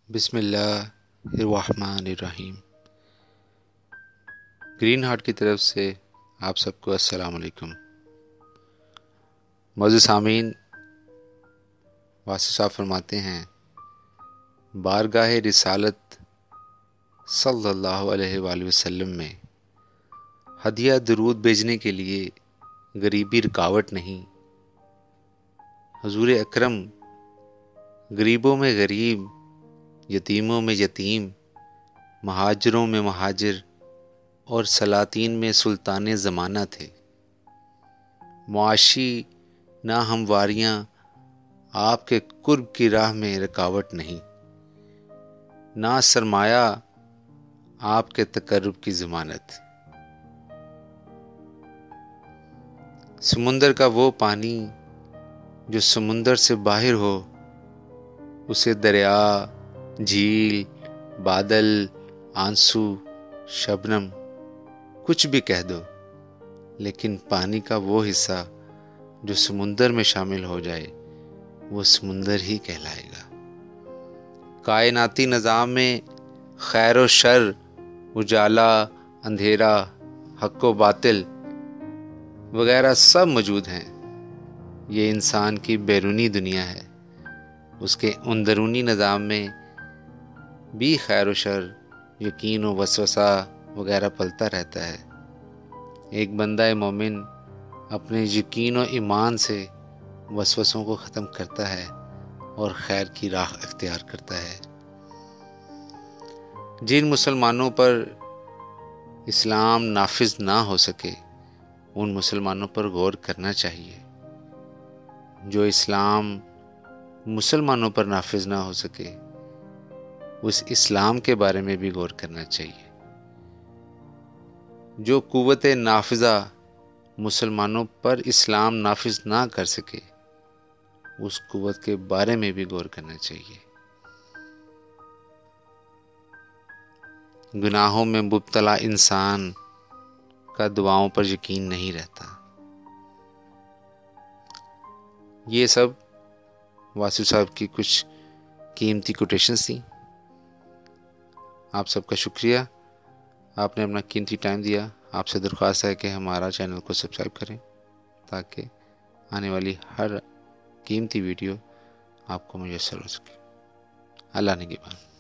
بسم اللہ الرحمن الرحیم۔ گرین ہارٹ کی طرف سے آپ سب کو السلام علیکم۔ معزز سامعین، واسع صاحب فرماتے ہیں بارگاہ رسالت صلی اللہ علیہ وآلہ وسلم میں ہدیہ درود بھیجنے کے لیے غریبی رکاوٹ نہیں۔ حضور اکرم غریبوں میں غریب، یتیموں میں یتیم، مہاجروں میں مہاجر اور سلاطین میں سلطان زمانہ تھے۔ معاشی ناہمواریاں آپ کے قرب کی راہ میں رکاوٹ نہیں، نہ سرمایہ آپ کے تقرب کی ضمانت۔ سمندر کا وہ پانی جو سمندر سے باہر ہو، اسے دریا، جھیل، بادل، آنسو، شبنم کچھ بھی کہہ دو، لیکن پانی کا وہ حصہ جو سمندر میں شامل ہو جائے وہ سمندر ہی کہلائے گا۔ کائناتی نظام میں خیر و شر، اجالا، اندھیرا، حق و باطل وغیرہ سب موجود ہیں۔ یہ انسان کی بیرونی دنیا ہے، اس کے اندرونی نظام میں بھی خیر و شر، یقین و وسوسہ وغیرہ پلتا رہتا ہے۔ ایک بندہ مومن اپنے یقین و ایمان سے وسوسوں کو ختم کرتا ہے اور خیر کی راہ اختیار کرتا ہے۔ جن مسلمانوں پر اسلام نافذ نہ ہو سکے ان مسلمانوں پر غور کرنا چاہیے۔ جو اسلام مسلمانوں پر نافذ نہ ہو سکے اس اسلام کے بارے میں بھی غور کرنا چاہیے۔ جو قوت نافذہ مسلمانوں پر اسلام نافذ نہ کر سکے اس قوت کے بارے میں بھی غور کرنا چاہیے۔ گناہوں میں مبتلا انسان کا دعاؤں پر یقین نہیں رہتا۔ یہ سب واسو صاحب کی کچھ قیمتی کوٹیشنز تھیں۔ آپ سب کا شکریہ، آپ نے اپنا قیمتی ٹائم دیا۔ آپ سے درخواست ہے کہ ہمارا چینل کو سبسکرائب کریں تاکہ آنے والی ہر قیمتی ویڈیو آپ کو میسر ہو سکے۔ اللہ نگہبان۔